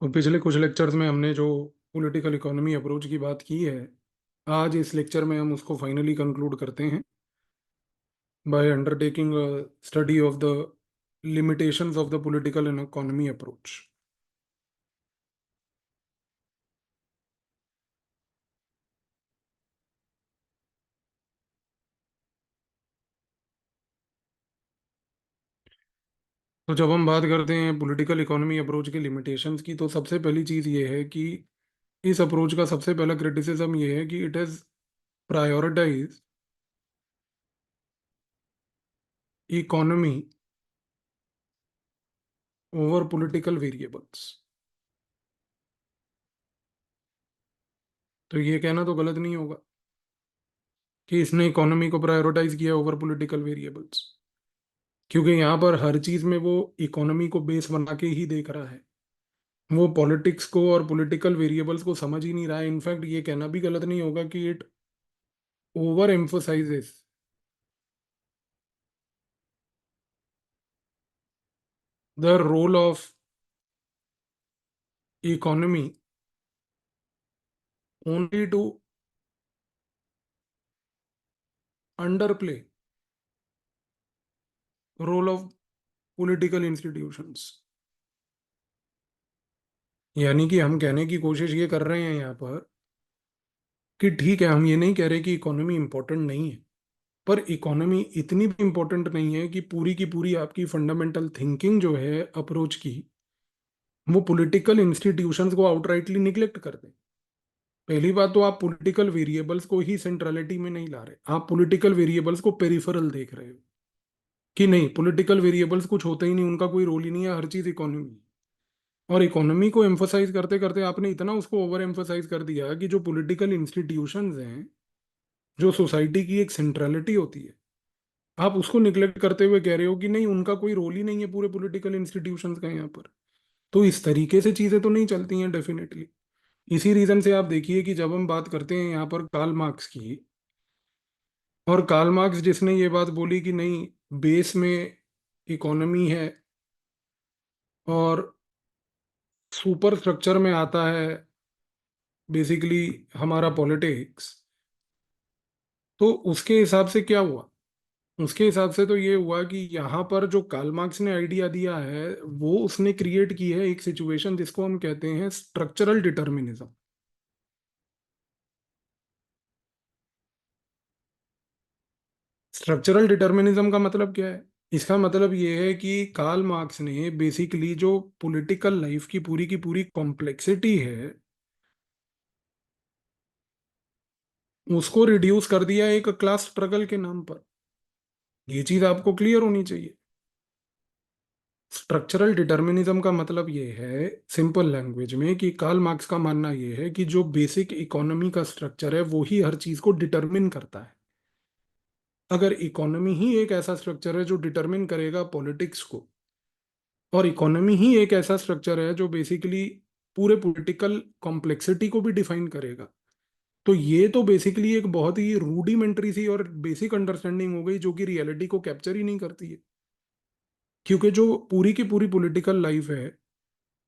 और पिछले कुछ लेक्चर्स में हमने जो पॉलिटिकल इकोनॉमी अप्रोच की बात की है, आज इस लेक्चर में हम उसको फाइनली कंक्लूड करते हैं by undertaking study of the limitations of the political and economy approach. तो जब हम बात करते हैं पॉलिटिकल इकोनॉमी अप्रोच के लिमिटेशंस की, तो सबसे पहली चीज़ ये है कि इस अप्रोच का सबसे पहला क्रिटिसिज्म ये है कि it has prioritize economy over political variables. तो ये कहना तो गलत नहीं होगा कि इसने इकोनॉमी को प्रायोरिटाइज किया ओवर पॉलिटिकल वेरिएबल्स, क्योंकि यहाँ पर हर चीज में वो इकोनॉमी को बेस बना के ही देख रहा है। वो पॉलिटिक्स को और पॉलिटिकल वेरिएबल्स को समझ ही नहीं रहा है। इनफैक्ट ये कहना भी गलत नहीं होगा कि it over emphasises the role of economy only to under play role of political institutions. यानी कि हम कहने की कोशिश ये कर रहे हैं यहाँ पर कि ठीक है, हम ये नहीं कह रहे कि इकोनॉमी इंपॉर्टेंट नहीं है, पर इकोनॉमी इतनी भी इम्पोर्टेंट नहीं है कि पूरी की पूरी आपकी फंडामेंटल थिंकिंग जो है अप्रोच की, वो पॉलिटिकल इंस्टीट्यूशंस को आउटराइटली निग्लेक्ट कर दें। पहली बात तो आप पॉलिटिकल वेरिएबल्स को ही सेंट्रलिटी में नहीं ला रहे, आप पॉलिटिकल वेरिएबल्स को पेरिफेरल देख रहे हो कि नहीं, पॉलिटिकल वेरिएबल्स कुछ होते ही नहीं, उनका कोई रोल ही नहीं है, हर चीज इकोनॉमी। और इकोनॉमी को एम्फोसाइज करते करते आपने इतना उसको ओवर एम्फोसाइज कर दिया कि जो पॉलिटिकल इंस्टीट्यूशंस हैं, जो सोसाइटी की एक सेंट्रलिटी होती है, आप उसको निग्लेक्ट करते हुए कह रहे हो कि नहीं, उनका कोई रोल ही नहीं है पूरे पॉलिटिकल इंस्टीट्यूशंस का यहाँ पर। तो इस तरीके से चीजें तो नहीं चलती हैं डेफिनेटली। इसी रीजन से आप देखिए कि जब हम बात करते हैं यहाँ पर कार्ल मार्क्स की, और कार्ल मार्क्स जिसने ये बात बोली कि नहीं, बेस में इकोनॉमी है और सुपर स्ट्रक्चर में आता है बेसिकली हमारा पॉलिटिक्स, तो उसके हिसाब से क्या हुआ? उसके हिसाब से तो ये हुआ कि यहाँ पर जो कार्ल मार्क्स ने आइडिया दिया है, वो उसने क्रिएट की है एक सिचुएशन जिसको हम कहते हैं स्ट्रक्चरल डिटर्मिनिज्म। स्ट्रक्चरल डिटर्मिनिज्म का मतलब क्या है? इसका मतलब ये है कि कार्ल मार्क्स ने बेसिकली जो पॉलिटिकल लाइफ की पूरी कॉम्प्लेक्सिटी है, उसको रिड्यूस कर दिया एक क्लास स्ट्रगल के नाम पर। ये चीज आपको क्लियर होनी चाहिए। स्ट्रक्चरल डिटर्मिनिज्म का मतलब ये है सिंपल लैंग्वेज में कि कार्ल मार्क्स का मानना ये है कि जो बेसिक इकोनॉमी का स्ट्रक्चर है वो ही हर चीज को डिटरमिन करता है। अगर इकोनॉमी ही एक ऐसा स्ट्रक्चर है जो डिटरमिन करेगा पॉलिटिक्स को, और इकोनॉमी ही एक ऐसा स्ट्रक्चर है जो बेसिकली पूरे पॉलिटिकल कॉम्प्लेक्सिटी को भी डिफाइन करेगा, तो ये तो बेसिकली एक बहुत ही रूडिमेंट्री सी और बेसिक अंडरस्टैंडिंग हो गई जो कि रियलिटी को कैप्चर ही नहीं करती है। क्योंकि जो पूरी की पूरी पॉलिटिकल लाइफ है,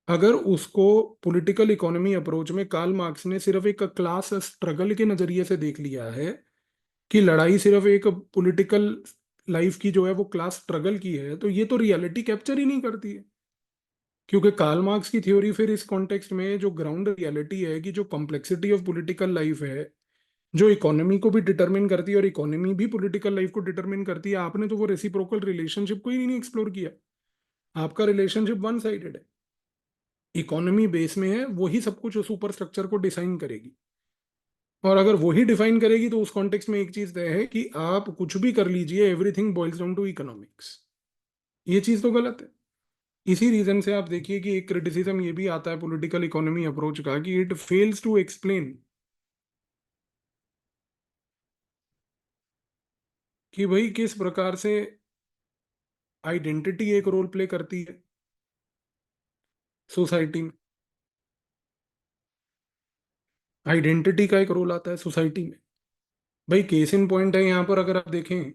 अगर उसको पॉलिटिकल इकोनॉमी अप्रोच में कार्ल मार्क्स ने सिर्फ एक क्लास स्ट्रगल के नजरिए से देख लिया है कि लड़ाई सिर्फ एक पॉलिटिकल लाइफ की जो है वो क्लास स्ट्रगल की है, तो ये तो रियलिटी कैप्चर ही नहीं करती है। क्योंकि कार्ल मार्क्स की थ्योरी फिर इस कॉन्टेक्स्ट में जो ग्राउंड रियलिटी है कि जो कॉम्प्लेक्सिटी ऑफ पॉलिटिकल लाइफ है, जो इकोनॉमी को भी डिटरमिन करती है और इकोनॉमी भी पॉलिटिकल लाइफ को डिटरमिन करती है, आपने तो वो रेसिप्रोकल रिलेशनशिप को ही नहीं एक्सप्लोर किया। आपका रिलेशनशिप वन साइडेड है। इकोनॉमी बेस में है, वही सब कुछ सुपर स्ट्रक्चर को डिसाइन करेगी। और अगर वही डिफाइन करेगी तो उस कॉन्टेक्स्ट में एक चीज तय है कि आप कुछ भी कर लीजिए, everything boils down to economics. ये चीज तो गलत है। इसी रीजन से आप देखिए कि एक क्रिटिसिज्म ये भी आता है पॉलिटिकल इकोनॉमी अप्रोच का कि इट फेल्स टू एक्सप्लेन कि भाई किस प्रकार से आइडेंटिटी एक रोल प्ले करती है सोसाइटी में। आइडेंटिटी का एक रोल आता है सोसाइटी में। भाई केस इन पॉइंट है यहाँ पर, अगर आप देखें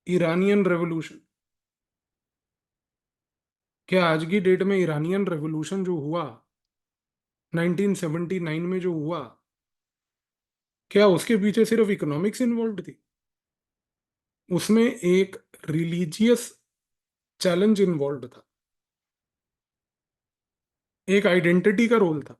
ईरानियन रेवोल्यूशन, क्या आज की डेट में ईरानियन रेवोल्यूशन जो हुआ 1979 में जो हुआ, क्या उसके पीछे सिर्फ इकोनॉमिक्स इन्वॉल्व थी? उसमें एक रिलीजियस चैलेंज इन्वॉल्व था, एक आइडेंटिटी का रोल था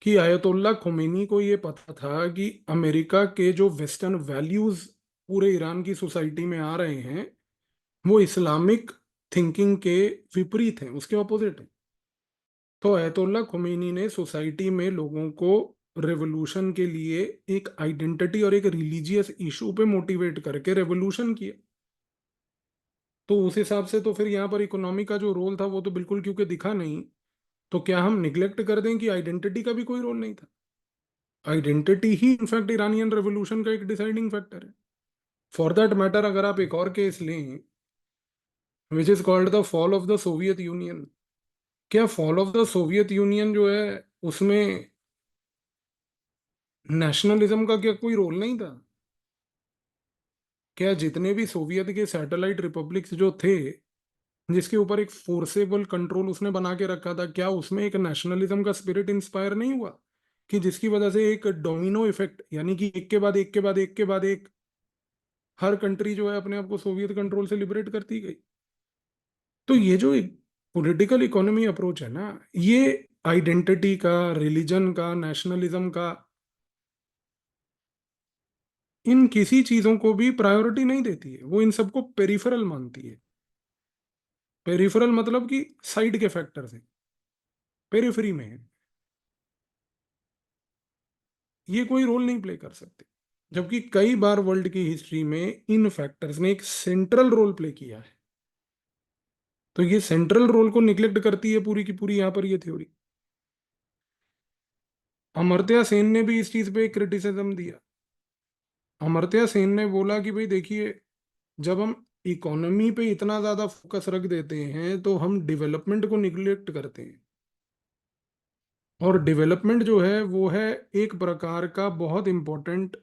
कि आयतुल्ला खुमैनी को ये पता था कि अमेरिका के जो वेस्टर्न वैल्यूज पूरे ईरान की सोसाइटी में आ रहे हैं वो इस्लामिक थिंकिंग के विपरीत हैं, उसके ऑपोजिट हैं। तो अयतुल्ला खुमैनी ने सोसाइटी में लोगों को रेवोल्यूशन के लिए एक आइडेंटिटी और एक रिलीजियस इशू पे मोटिवेट करके रेवोल्यूशन किया। तो उस हिसाब से तो फिर यहाँ पर इकोनॉमी का जो रोल था वो तो बिल्कुल क्योंकि दिखा नहीं, तो क्या हम निग्लेक्ट कर दें कि आइडेंटिटी का भी कोई रोल नहीं था? आइडेंटिटी ही इनफैक्ट ईरानियन रेवोल्यूशन का एक डिसाइडिंग फैक्टर है। फॉर दैट मैटर अगर आप एक और केस लें, which is called the fall of the Soviet Union, क्या fall of the Soviet Union जो है उसमें नेशनलिज्म का क्या कोई रोल नहीं था? क्या जितने भी सोवियत के सैटेलाइट रिपब्लिक्स जो थे, जिसके ऊपर एक फोर्सेबल कंट्रोल उसने बना के रखा था, क्या उसमें एक नेशनलिज्म का स्पिरिट इंस्पायर नहीं हुआ कि जिसकी वजह से एक डोमिनो इफेक्ट, यानी कि एक के बाद एक के बाद एक के बाद एक हर कंट्री जो है अपने आप को सोवियत कंट्रोल से लिबरेट करती गई? तो ये जो पॉलिटिकल इकोनॉमी अप्रोच है ना, ये आइडेंटिटी का, रिलीजन का, नेशनलिज्म का, इन किसी चीजों को भी प्रायोरिटी नहीं देती है, वो इन सबको पेरिफेरल मानती है। पेरिफेरल मतलब कि साइड के फैक्टर्स हैं, पेरिफेरी में है, ये कोई रोल नहीं प्ले कर सकते। जबकि कई बार वर्ल्ड की हिस्ट्री में इन फैक्टर्स ने एक सेंट्रल रोल प्ले किया है। तो ये सेंट्रल रोल को निग्लेक्ट करती है पूरी की पूरी यहां पर ये थ्योरी। अमर्त्य सेन ने भी इस चीज पे क्रिटिसिज्म दिया। अमर्त्य सेन ने बोला कि भाई देखिए, जब हम इकोनॉमी पे इतना ज्यादा फोकस रख देते हैं तो हम डेवलपमेंट को निग्लेक्ट करते हैं। और डेवलपमेंट जो है वो है एक प्रकार का बहुत इंपॉर्टेंट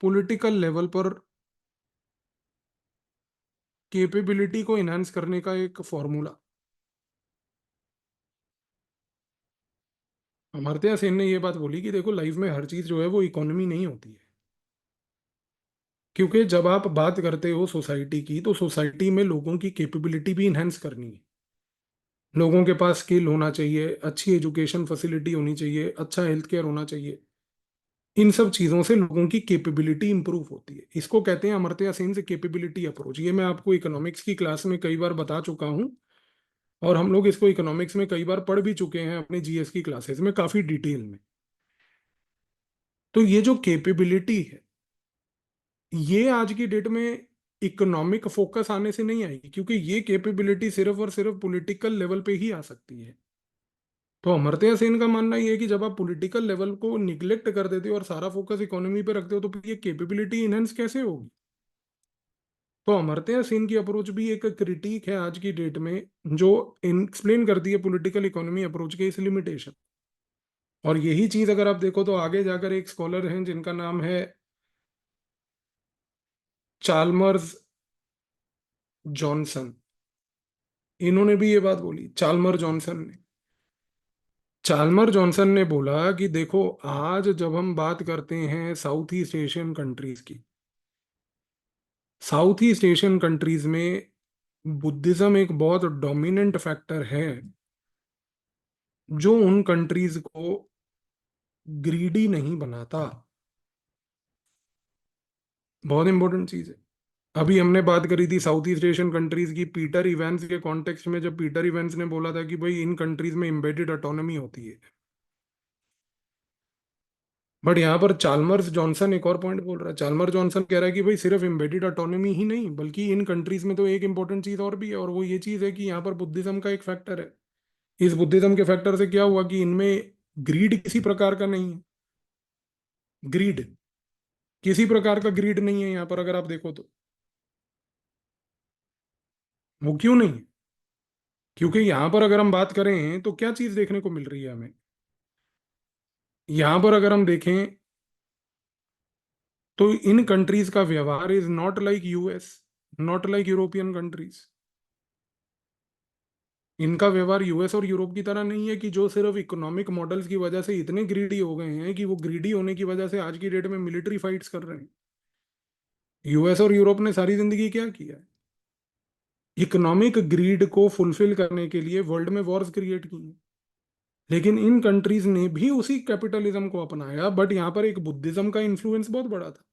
पॉलिटिकल लेवल पर कैपेबिलिटी को इनहांस करने का एक फॉर्मूला। अमर्त्य सेन ने ये बात बोली कि देखो, लाइफ में हर चीज जो है वो इकोनॉमी नहीं होती है। क्योंकि जब आप बात करते हो सोसाइटी की, तो सोसाइटी में लोगों की कैपेबिलिटी भी इनहेंस करनी है। लोगों के पास स्किल होना चाहिए, अच्छी एजुकेशन फैसिलिटी होनी चाहिए, अच्छा हेल्थ केयर होना चाहिए। इन सब चीजों से लोगों की कैपेबिलिटी इंप्रूव होती है। इसको कहते हैं अमर्त्य सेन से कैपेबिलिटी अप्रोच। ये मैं आपको इकोनॉमिक्स की क्लास में कई बार बता चुका हूँ, और हम लोग इसको इकोनॉमिक्स में कई बार पढ़ भी चुके हैं अपने जीएस की क्लासेस में काफी डिटेल में। तो ये जो कैपेबिलिटी है, ये आज की डेट में इकोनॉमिक फोकस आने से नहीं आएगी, क्योंकि ये कैपेबिलिटी सिर्फ और सिर्फ पॉलिटिकल लेवल पे ही आ सकती है। तो अमर्त्य सेन का मानना ये है कि जब आप पॉलिटिकल लेवल को निग्लेक्ट कर देते हो और सारा फोकस इकोनॉमी पे रखते हो, तो फिर ये कैपेबिलिटी इनहेंस कैसे होगी? तो अमर्त्य सेन की अप्रोच भी एक क्रिटिक है आज की डेट में, जो एक्सप्लेन करती है पॉलिटिकल इकोनॉमी अप्रोच के इस लिमिटेशन। और यही चीज अगर आप देखो तो आगे जाकर एक स्कॉलर हैं जिनका नाम है चार्ल्स जॉनसन, इन्होंने भी ये बात बोली, चार्ल्स जॉनसन ने। चार्ल्स जॉनसन ने बोला कि देखो, आज जब हम बात करते हैं साउथ ईस्ट एशियन कंट्रीज की, साउथ ईस्ट एशियन कंट्रीज में बुद्धिज्म एक बहुत डोमिनेंट फैक्टर है, जो उन कंट्रीज को ग्रीडी नहीं बनाता। बहुत इंपॉर्टेंट चीज है। अभी हमने बात करी थी साउथ ईस्ट एशियन कंट्रीज की पीटर इवेंस के कॉन्टेक्स्ट में, जब पीटर इवेंस ने बोला था कि भाई इन कंट्रीज में एम्बेडेड ऑटोनॉमी होती है। बट यहाँ पर चार्ल्स जॉनसन एक और पॉइंट बोल रहा है। चार्ल्स जॉनसन कह रहा है कि भाई सिर्फ एम्बेडेड ऑटोनॉमी ही नहीं, बल्कि इन कंट्रीज में तो एक इंपॉर्टेंट चीज और भी है, और वो ये चीज है कि यहाँ पर बुद्धिज्म का एक फैक्टर है। इस बुद्धिज्म के फैक्टर से क्या हुआ कि इनमें ग्रीड किसी प्रकार का नहीं है। ग्रीड, किसी प्रकार का ग्रीड नहीं है यहाँ पर अगर आप देखो तो। वो क्यों नहीं है? क्योंकि यहाँ पर अगर हम बात करें तो क्या चीज देखने को मिल रही है हमें। यहाँ पर अगर हम देखें तो इन कंट्रीज का व्यवहार is not like US, not like European countries. इनका व्यवहार यूएस और यूरोप की तरह नहीं है कि जो सिर्फ इकोनॉमिक मॉडल्स की वजह से इतने ग्रीडी हो गए हैं कि वो ग्रीडी होने की वजह से आज की डेट में मिलिट्री फाइट्स कर रहे हैं। यूएस और यूरोप ने सारी जिंदगी क्या किया है? इकोनॉमिक ग्रीड को फुलफिल करने के लिए वर्ल्ड में वॉर्स क्रिएट की हैं। लेकिन इन कंट्रीज ने भी उसी कैपिटलिज्म को अपनाया, बट यहाँ पर एक बुद्धिज्म का इन्फ्लुएंस बहुत बड़ा था।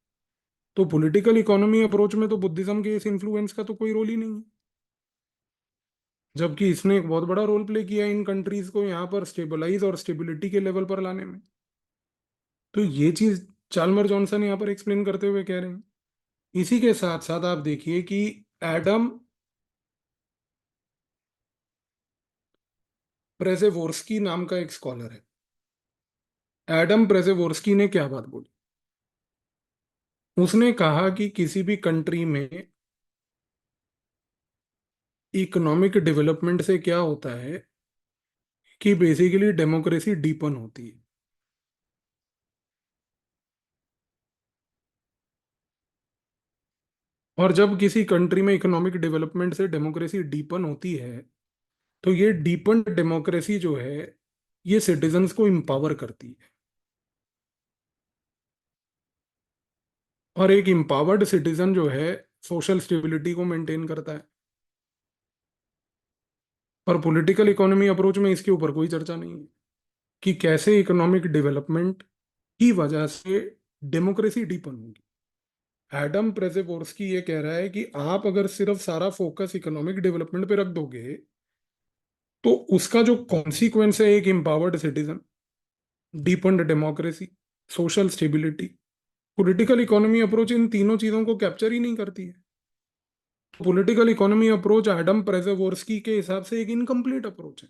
तो पॉलिटिकल इकोनॉमी अप्रोच में तो बुद्धिज्म के इस इन्फ्लुएंस का तो कोई रोल ही नहीं है, जबकि इसने एक बहुत बड़ा रोल प्ले किया इन कंट्रीज को यहाँ पर स्टेबलाइज और स्टेबिलिटी के लेवल पर लाने में। तो ये चीज चार्ल्स जॉनसन यहाँ पर एक्सप्लेन करते हुए कह रहे हैं। इसी के साथ साथ आप देखिए कि एडम प्रेजेवोर्स्की नाम का एक स्कॉलर है। एडम प्रेजेवोर्स्की ने क्या बात बोली? उसने कहा कि किसी भी कंट्री में इकोनॉमिक डेवलपमेंट से क्या होता है कि बेसिकली डेमोक्रेसी डीपन होती है। और जब किसी कंट्री में इकोनॉमिक डेवलपमेंट से डेमोक्रेसी डीपन होती है, तो ये डीपन डेमोक्रेसी जो है ये सिटीजन्स को इम्पावर करती है। और एक इम्पावर्ड सिटीजन जो है सोशल स्टेबिलिटी को मेंटेन करता है। और पॉलिटिकल इकोनॉमी अप्रोच में इसके ऊपर कोई चर्चा नहीं है कि कैसे इकोनॉमिक डेवलपमेंट की वजह से डेमोक्रेसी डीपन होगी। एडम प्रेजेवोर्स्की ये कह रहा है कि आप अगर सिर्फ सारा फोकस इकोनॉमिक डेवलपमेंट पे रख दोगे, तो उसका जो कॉन्सिक्वेंस है एक empowered citizen, deepened democracy, social stability, political economy approach इन तीनों चीजों को कैप्चर ही नहीं करती है। Political economy approach Adam Przeworski के हिसाब से एक इनकम्प्लीट अप्रोच है,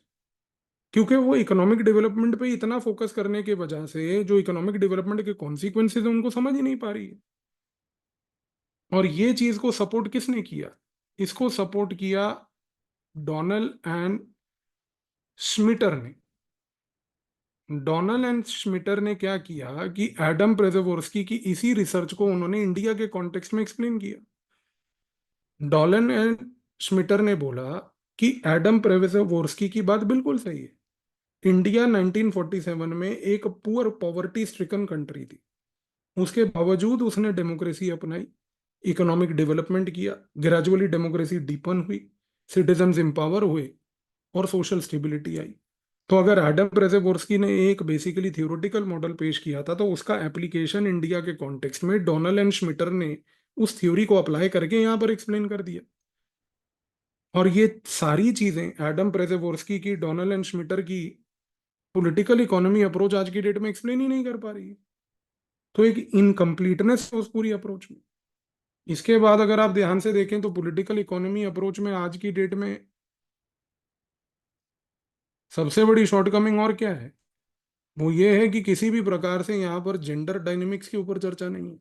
क्योंकि वो इकोनॉमिक डेवलपमेंट पे इतना फोकस करने के वजह से जो इकोनॉमिक डेवलपमेंट के कॉन्सिक्वेंसेज है उनको समझ ही नहीं पा रही है। और ये चीज को सपोर्ट किसने किया? इसको सपोर्ट किया डोनाल्ड एंड श्मिटर ने। डोनाल्ड एंड श्मिटर ने क्या किया कि एडम प्रेजेवोर्स्की की इसी रिसर्च को उन्होंने इंडिया के कॉन्टेक्स्ट में एक्सप्लेन किया। डॉलन एंड श्मिटर ने बोला कि एडम प्रेजेवोर्स्की की बात बिल्कुल सही है। इंडिया 1947 में एक पुअर पॉवर्टी स्ट्रिकन कंट्री थी, उसके बावजूद उसने डेमोक्रेसी अपनाई, इकोनॉमिक डेवलपमेंट किया, ग्रेजुअली डेमोक्रेसी डीपन हुई, सिटीजन्स एम्पावर हुए और सोशल स्टेबिलिटी आई। तो अगर एडम प्रेजेवोर्स्की ने एक बेसिकली थियोरेटिकल मॉडल पेश किया था, तो उसका एप्लीकेशन इंडिया के कॉन्टेक्स्ट में डोनाल्ड एंड श्मिटर ने उस थ्योरी को अप्लाई करके यहां पर एक्सप्लेन कर दिया। और ये सारी चीजें एडम प्रेजेवोर्स्की की, डोनाल्ड एंड श्मिटर की पॉलिटिकल इकोनॉमी अप्रोच आज की डेट में एक्सप्लेन ही नहीं कर पा रही है। तो एक इनकम्प्लीटनेस है उस पूरी अप्रोच में। इसके बाद अगर आप ध्यान से देखें तो पॉलिटिकल इकोनॉमी अप्रोच में आज की डेट में सबसे बड़ी शॉर्टकमिंग और क्या है? वो ये है कि किसी भी प्रकार से यहाँ पर जेंडर डायनेमिक्स के ऊपर चर्चा नहीं है,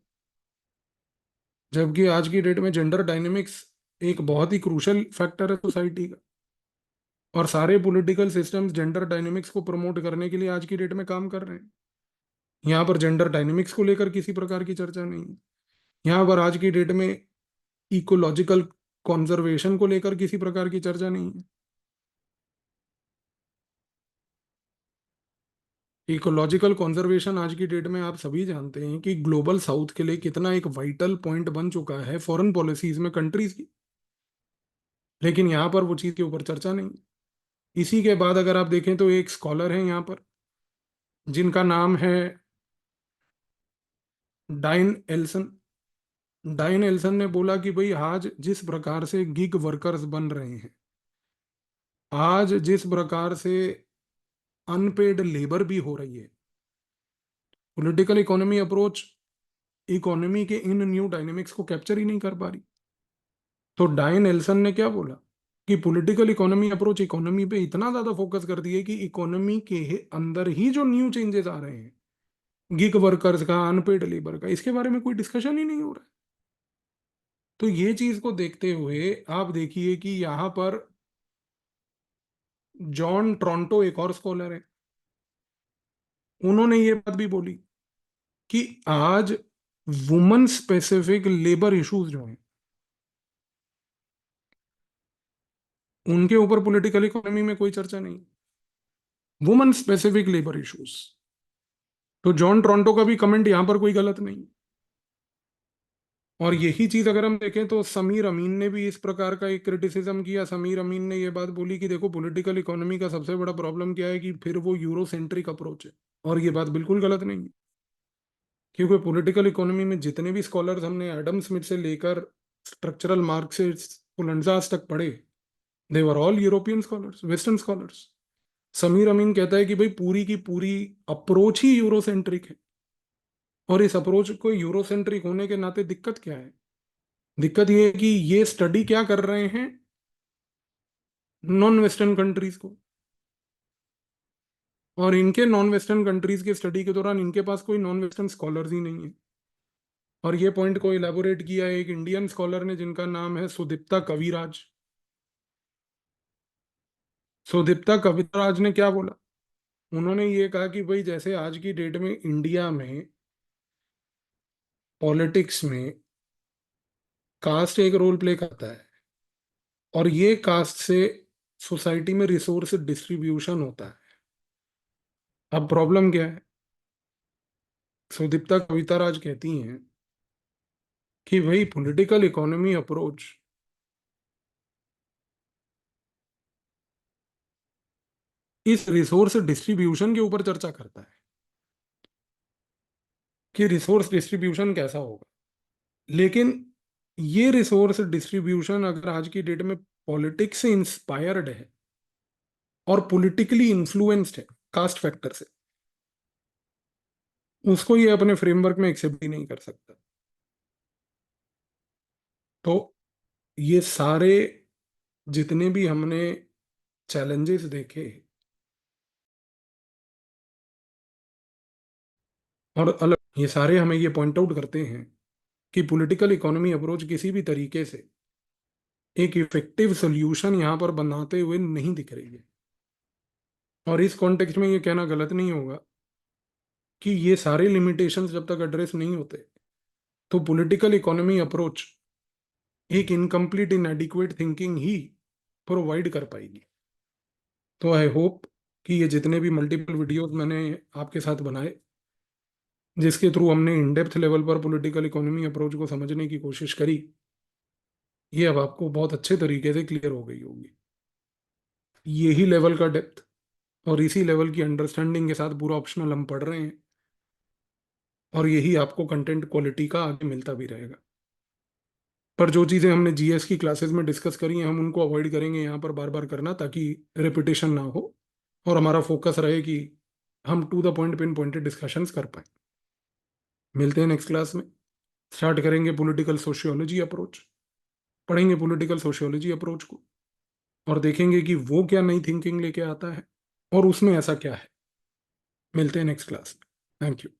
जबकि आज की डेट में जेंडर डायनेमिक्स एक बहुत ही क्रूशल फैक्टर है सोसाइटी का। और सारे पॉलिटिकल सिस्टम्स जेंडर डायनेमिक्स को प्रमोट करने के लिए आज की डेट में काम कर रहे हैं। यहाँ पर जेंडर डायनेमिक्स को लेकर किसी प्रकार की चर्चा नहीं है। यहाँ पर आज की डेट में इकोलॉजिकल कॉन्जर्वेशन को लेकर किसी प्रकार की चर्चा नहीं है। इकोलॉजिकल कॉन्जर्वेशन आज की डेट में आप सभी जानते हैं कि ग्लोबल साउथ के लिए कितना एक वाइटल पॉइंट बन चुका है फॉरेन पॉलिसीज में कंट्रीज की। लेकिन यहाँ पर वो चीज के ऊपर चर्चा नहीं। इसी के बाद अगर आप देखें तो एक स्कॉलर है यहाँ पर जिनका नाम है डाइन एल्सन। डाइन एल्सन ने बोला कि भाई आज जिस प्रकार से गिग वर्कर्स बन रहे हैं, आज जिस प्रकार से अनपेड लेबर भी हो रही है, पॉलिटिकल इकोनॉमी अप्रोच इकोनॉमी के इन न्यू डायनेमिक्स को कैप्चर ही नहीं कर पा रही। तो डाइन एल्सन ने क्या बोला कि पॉलिटिकल इकोनॉमी अप्रोच इकोनॉमी पे इतना ज्यादा फोकस कर दिए कि इकोनॉमी के अंदर ही जो न्यू चेंजेस आ रहे हैं, गिग वर्कर्स का, अनपेड लेबर का, इसके बारे में कोई डिस्कशन ही नहीं हो रहा है। तो ये चीज को देखते हुए आप देखिए कि यहाँ पर जॉन ट्रोंटो एक और स्कॉलर है, उन्होंने ये बात भी बोली कि आज वुमेन स्पेसिफिक लेबर इश्यूज जो हैं, उनके ऊपर पॉलिटिकल इकोनॉमी में कोई चर्चा नहीं। वुमन स्पेसिफिक लेबर इश्यूज, तो जॉन टोरंटो का भी कमेंट यहां पर कोई गलत नहीं। और यही चीज अगर हम देखें तो समीर अमीन ने भी इस प्रकार का एक क्रिटिसिज्म किया। समीर अमीन ने ये बात बोली कि देखो पॉलिटिकल इकोनॉमी का सबसे बड़ा प्रॉब्लम क्या है कि फिर वो यूरो सेंट्रिक अप्रोच है। और ये बात बिल्कुल गलत नहीं है, क्योंकि पॉलिटिकल इकोनॉमी में जितने भी स्कॉलर्स हमने एडम स्मिथ से लेकर स्ट्रक्चरल मार्क्सिस्ट पुलंजास तक पढ़े, they were all European scholars, western scholars. Samir Amin कहता है कि भाई पूरी की पूरी अप्रोच ही यूरोसेंट्रिक है। और इस अप्रोच को यूरोसेंट्रिक होने के नाते दिक्कत क्या है? दिक्कत ये है कि ये स्टडी क्या कर रहे हैं, नॉन वेस्टर्न कंट्रीज को। और इनके नॉन वेस्टर्न कंट्रीज के स्टडी के दौरान इनके पास कोई नॉन वेस्टर्न स्कॉलर्स ही नहीं है। और ये पॉइंट को इलेबोरेट किया है एक इंडियन स्कॉलर ने जिनका नाम है सुदीप्ता कविराज। सुदीप्ता कविराज ने क्या बोला? उन्होंने ये कहा कि भाई जैसे आज की डेट में इंडिया में पॉलिटिक्स में कास्ट एक रोल प्ले करता है, और ये कास्ट से सोसाइटी में रिसोर्स डिस्ट्रीब्यूशन होता है। अब प्रॉब्लम क्या है? सुदीप्ता कविताराज कहती हैं कि भाई पॉलिटिकल इकोनॉमी अप्रोच इस रिसोर्स डिस्ट्रीब्यूशन के ऊपर चर्चा करता है कि रिसोर्स डिस्ट्रीब्यूशन कैसा होगा। लेकिन ये रिसोर्स डिस्ट्रीब्यूशन अगर आज की डेट में पॉलिटिक्स से इंस्पायर्ड है और पॉलिटिकली इन्फ्लुएंस्ड है कास्ट फैक्टर से, उसको ये अपने फ्रेमवर्क में एक्सेप्ट ही नहीं कर सकता। तो ये सारे जितने भी हमने चैलेंजेस देखे और अलग, ये सारे हमें ये पॉइंट आउट करते हैं कि पॉलिटिकल इकोनॉमी अप्रोच किसी भी तरीके से एक इफेक्टिव सोल्यूशन यहां पर बनाते हुए नहीं दिख रही है। और इस कॉन्टेक्स्ट में ये कहना गलत नहीं होगा कि ये सारे लिमिटेशंस जब तक एड्रेस नहीं होते तो पॉलिटिकल इकोनॉमी अप्रोच एक इनकम्प्लीट इनएडिक्वेट थिंकिंग ही प्रोवाइड कर पाएगी। तो आई होप कि ये जितने भी मल्टीपल वीडियोस मैंने आपके साथ बनाए, जिसके थ्रू हमने इन डेप्थ लेवल पर पॉलिटिकल इकोनॉमी अप्रोच को समझने की कोशिश करी, ये अब आपको बहुत अच्छे तरीके से क्लियर हो गई होगी। यही लेवल का डेप्थ और इसी लेवल की अंडरस्टैंडिंग के साथ पूरा ऑप्शनल हम पढ़ रहे हैं, और यही आपको कंटेंट क्वालिटी का आगे मिलता भी रहेगा। पर जो चीज़ें हमने जीएस की क्लासेस में डिस्कस करी हैं हम उनको अवॉइड करेंगे यहाँ पर बार बार करना, ताकि रिपीटेशन ना हो और हमारा फोकस रहे कि हम to the point pin pointed discussions कर पाए। मिलते हैं नेक्स्ट क्लास में। स्टार्ट करेंगे पॉलिटिकल सोशियोलॉजी अप्रोच, पढ़ेंगे पॉलिटिकल सोशियोलॉजी अप्रोच को और देखेंगे कि वो क्या नई थिंकिंग लेके आता है और उसमें ऐसा क्या है। मिलते हैं नेक्स्ट क्लास में। Thank you.